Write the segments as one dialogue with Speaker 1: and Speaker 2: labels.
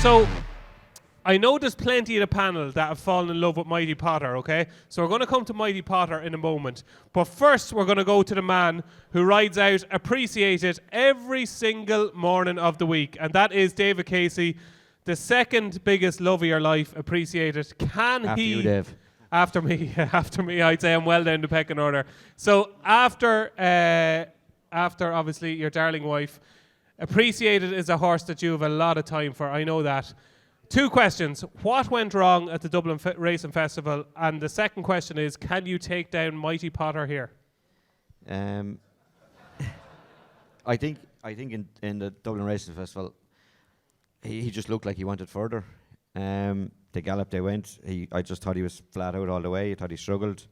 Speaker 1: So, I know there's plenty of the panel that have fallen in love with Mighty Potter, okay? So we're going to come to Mighty Potter in a moment. But first, we're going to go to the man who rides out Appreciated every single morning of the week. And that is David Casey, the second biggest love of your life, Appreciated.
Speaker 2: After you, Dave.
Speaker 1: After me, I'd say I'm well down the pecking order. So after obviously your darling wife, Appreciated is a horse that you have a lot of time for, I know that. 2 questions. What went wrong at the Dublin Racing Festival? And the second question is, can you take down Mighty Potter here?
Speaker 2: I think in the Dublin Racing Festival, he just looked like he wanted further. The gallop they went, I just thought he was flat out all the way. I thought he struggled.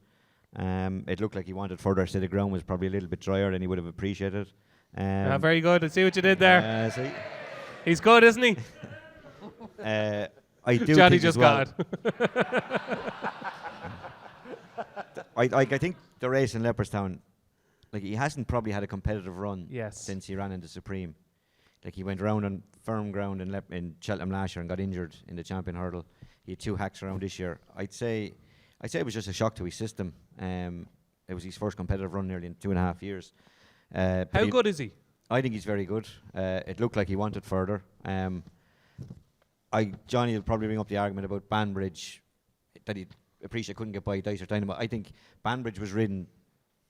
Speaker 2: It looked like he wanted further, so the ground was probably a little bit drier than he would have appreciated.
Speaker 1: Very good. I see what you did there.
Speaker 2: See?
Speaker 1: He's good, isn't he?
Speaker 2: I do
Speaker 1: Johnny
Speaker 2: think
Speaker 1: just
Speaker 2: well,
Speaker 1: got it.
Speaker 2: I think the race in Leopardstown, like he hasn't probably had a competitive run
Speaker 1: Yes.
Speaker 2: since he ran into Supreme. Like he went around on firm ground in Cheltenham last year and got injured in the champion hurdle. He had 2 hacks around this year. I'd say it was just a shock to his system. It was his first competitive run nearly in 2.5 years.
Speaker 1: How good is he?
Speaker 2: I think he's very good. It looked like he wanted further. Johnny will probably bring up the argument about Banbridge, that he Appreciate couldn't get by Dicer Dynamo. I think Banbridge was ridden,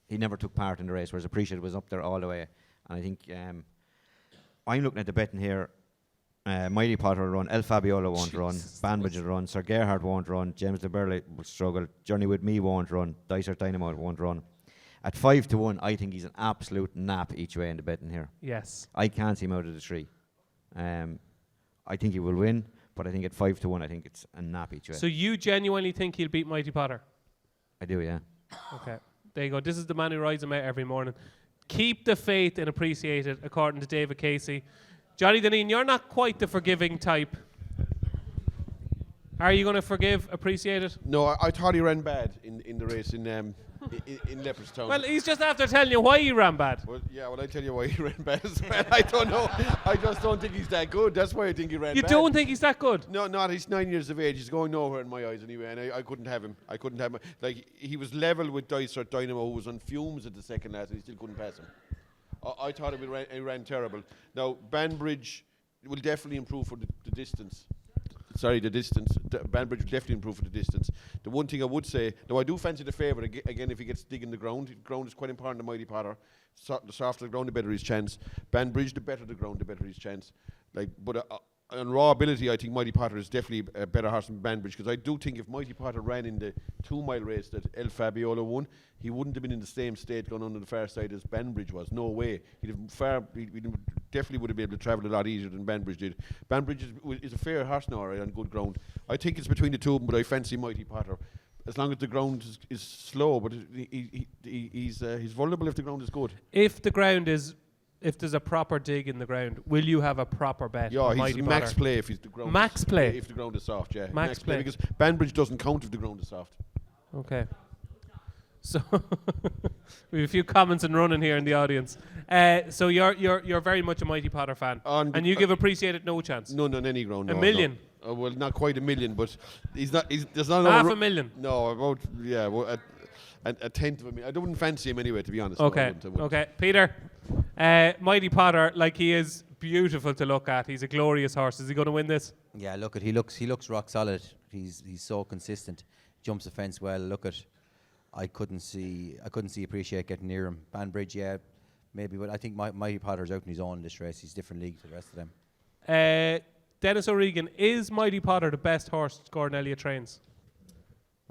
Speaker 2: he never took part in the race, whereas Appreciate was up there all the way. And I think I'm looking at the betting here. Mighty Potter will run, El Fabiola won't run, Banbridge will run, Sir Gerhard won't run, James de Burley will struggle, Journey With Me won't run, Dicer Dynamo won't run. At 5-1, I think he's an absolute nap each way in the betting here.
Speaker 1: Yes.
Speaker 2: I can't see him out of the tree. I think he will win, but I think at 5-1, I think it's a nap each way.
Speaker 1: So you genuinely think he'll beat Mighty Potter?
Speaker 2: I do, yeah.
Speaker 1: Okay. There you go. This is the man who rides him out every morning. Keep the faith and appreciate it, according to David Casey. Jonny Dineen, you're not quite the forgiving type. Are you going to forgive, appreciate it?
Speaker 3: No, I thought he ran bad in the race in Leopardstown.
Speaker 1: Well, he's just after telling you why he ran bad.
Speaker 3: Well, yeah, well, I tell you why he ran bad as well. I don't know. I just don't think he's that good. That's why I think he ran bad.
Speaker 1: You don't think he's that good?
Speaker 3: No, not. He's 9 years of age. He's going nowhere in my eyes anyway, and I couldn't have him. I couldn't have him. Like, he was level with Dicer Dynamo, who was on fumes at the second last, and he still couldn't pass him. I thought he ran terrible. Now, Banbridge will definitely improve for the distance. Sorry, the distance. Banbridge will definitely improve for the distance. The one thing I would say, though, I do fancy the favourite again if he gets digging the ground. The ground is quite important to Mighty Potter. The softer the ground, the better his chance. Banbridge, the better the ground, the better his chance. But on raw ability, I think Mighty Potter is definitely a better horse than Banbridge, because I do think if Mighty Potter ran in the 2-mile race that El Fabiola won, he wouldn't have been in the same state going on the far side as Banbridge was. No way. He definitely would have been able to travel a lot easier than Banbridge did. Banbridge is a fair horse now, right, on good ground. I think it's between the two of them, but I fancy Mighty Potter. As long as the ground is slow, but he's vulnerable if the ground is good.
Speaker 1: If there's a proper dig in the ground, will you have a proper bet?
Speaker 3: Yeah, he's max play if the ground
Speaker 1: max play
Speaker 3: if the ground is soft. Yeah,
Speaker 1: max play
Speaker 3: because Banbridge doesn't count if the ground is soft.
Speaker 1: Okay. So we have a few comments and running here in the audience. So you're very much a Mighty Potter fan, and you give Appreciated no chance.
Speaker 3: None on any ground.
Speaker 1: A million.
Speaker 3: No. Well, not quite a million, but there's not
Speaker 1: half a million.
Speaker 3: No, about a tenth of a million. I wouldn't fancy him anyway, to be honest.
Speaker 1: Okay.
Speaker 3: I wouldn't.
Speaker 1: Okay, Peter. Mighty Potter, like, he is beautiful to look at. He's a glorious horse. Is he going to win this?
Speaker 4: Yeah, look at he looks rock solid. He's so consistent. Jumps the fence well. Look at, I couldn't see Appreciate getting near him. Banbridge, yeah, maybe, but I think Mighty Potter's out in his own in this race. He's different league to the rest of them.
Speaker 1: Denis O'Regan, is Mighty Potter the best horse Gordon Elliott trains?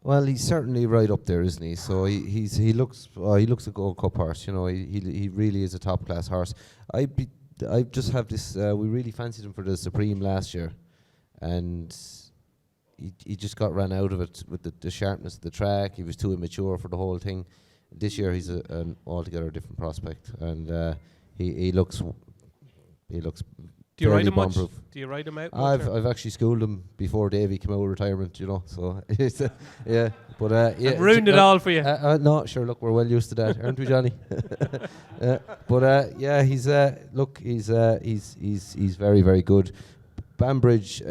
Speaker 5: Well, he's certainly right up there, isn't he? So he looks a Gold Cup horse. You know, he really is a top class horse. I just have this. We really fancied him for the Supreme last year, and he just got ran out of it with the sharpness of the track. He was too immature for the whole thing. This year he's an altogether different prospect, and he looks.
Speaker 1: Do you ride him much? Do you ride him out?
Speaker 5: I've actually schooled him before Davey came out of retirement, you know. So yeah, but yeah,
Speaker 1: ruined it all for you.
Speaker 5: No, sure. Look, we're well used to that, aren't we, Johnny? But yeah, he's very very good. Banbridge,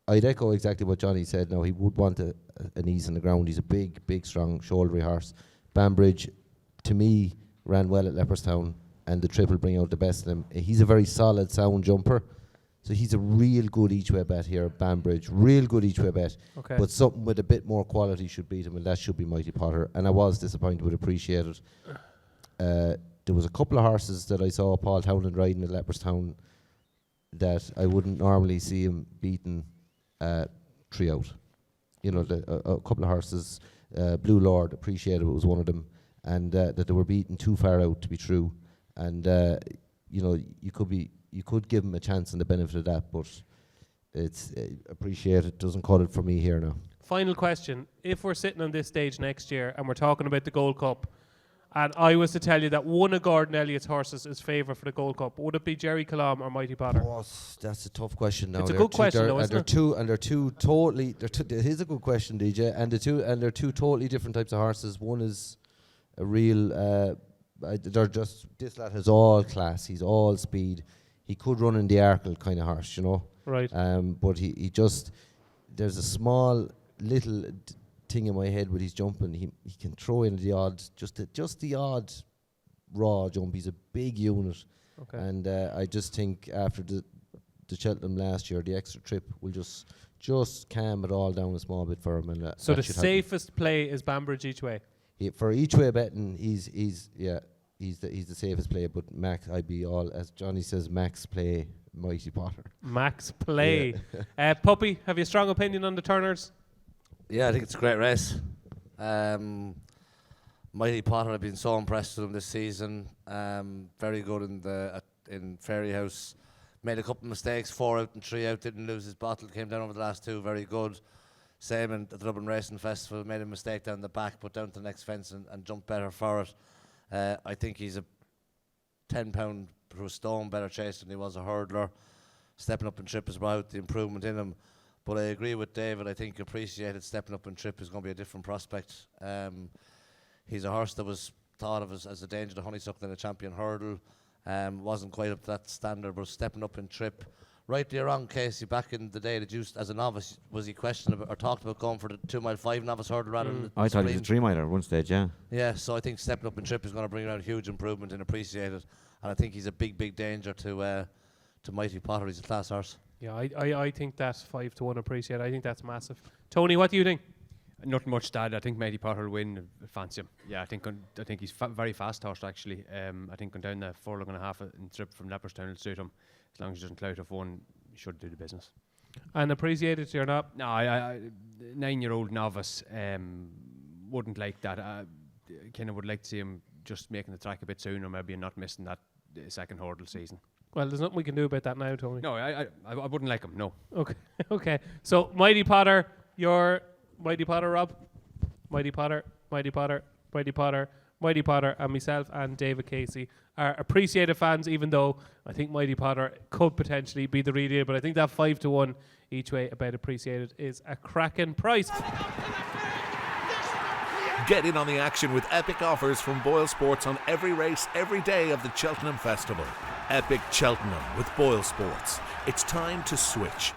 Speaker 5: I'd echo exactly what Johnny said. Now, he would want an ease on the ground. He's a big, strong, shouldery horse. Banbridge, to me, ran well at Leopardstown, and the trip will bring out the best of him. He's a very solid, sound jumper. So he's a real good each-way bet here at Banbridge. Real good each-way bet.
Speaker 1: Okay.
Speaker 5: But something with a bit more quality should beat him, and that should be Mighty Potter. And I was disappointed with Appreciated. There was a couple of horses that I saw Paul Townend riding at Leopardstown that I wouldn't normally see him beating 3 out. You know, a couple of horses, Blue Lord, Appreciated was one of them, and that they were beaten too far out to be true. And you know, you could give him a chance and the benefit of that, but it's Appreciated doesn't cut it for me here now.
Speaker 1: Final question: if we're sitting on this stage next year and we're talking about the Gold Cup, and I was to tell you that one of Gordon Elliott's horses is favourite for the Gold Cup, would it be Jerry Calam or Mighty Potter?
Speaker 5: Oh, that's a tough question now.
Speaker 1: It's a good question, though, isn't it?
Speaker 5: They're two totally. It is a good question, DJ. And they're two totally different types of horses. One is a real. They're just, this lad has all class. He's all speed. He could run in the Arkle kind of horse, you know.
Speaker 1: Right.
Speaker 5: But he just, there's a small little thing in my head with his jumping. He can throw in the odd, just the odd raw jump. He's a big unit.
Speaker 1: Okay.
Speaker 5: And I just think after the Cheltenham last year, the extra trip will just calm it all down a small bit for him. And
Speaker 1: So the safest play is Banbridge each way.
Speaker 5: For each way betting, he's the safest play. But Max, I'd be all, as Johnny says, Max play Mighty Potter.
Speaker 1: Max play. Puppy, have you a strong opinion on the Turners?
Speaker 6: Yeah, I think it's a great race. Mighty Potter, I've been so impressed with him this season. Very good in Fairy House. Made a couple of mistakes, 4 out and 3 out. Didn't lose his bottle. Came down over the last 2. Very good. Same at the Dublin Racing Festival. Made a mistake down the back, but down to the next fence and jumped better for it. I think he's a £10 per stone better chase than he was a hurdler. Stepping up in trip is about the improvement in him. But I agree with David. I think Appreciated stepping up in trip is going to be a different prospect. He's a horse that was thought of as a danger to Honeysuckle in a champion hurdle. Wasn't quite up to that standard, but stepping up in trip. Rightly or wrong, Casey, back in the day, as a novice, was he questioned about or talked about going for the 2 mile 5 novice hurdle rather than the
Speaker 2: I thought he was a
Speaker 6: sprint?
Speaker 2: 3 miler at one stage, yeah.
Speaker 6: Yeah, so I think stepping up in trip is going to bring around huge improvement in Appreciated, and I think he's a big danger to Mighty Potter. He's a class horse.
Speaker 1: Yeah, I think that's 5-1 Appreciated. I think that's massive. Tony, what do you think?
Speaker 7: Nothing much to add. I think Mighty Potter will win. Fancy him. Yeah, I think he's very fast horse actually. I think going down the 4.5 in trip from Leopardstown will suit him. As long as he doesn't clout off one, he should do the business.
Speaker 1: And Appreciated, you're not?
Speaker 7: No, I 9-year-old novice wouldn't like that. Kind of would like to see him just making the track a bit sooner, maybe, and not missing that second hurdle season.
Speaker 1: Well, there's nothing we can do about that now, Tony.
Speaker 7: No, I wouldn't like him. No.
Speaker 1: Okay. Okay. So Mighty Potter, you're Mighty Potter, Rob. Mighty Potter, Mighty Potter, Mighty Potter, Mighty Potter, and myself and David Casey are Appreciated fans, even though I think Mighty Potter could potentially be the real deal. But I think that 5-1 each way about Appreciated is a cracking price.
Speaker 8: Get in on the action with epic offers from Boyle Sports on every race, every day of the Cheltenham Festival. Epic Cheltenham with Boyle Sports. It's time to switch.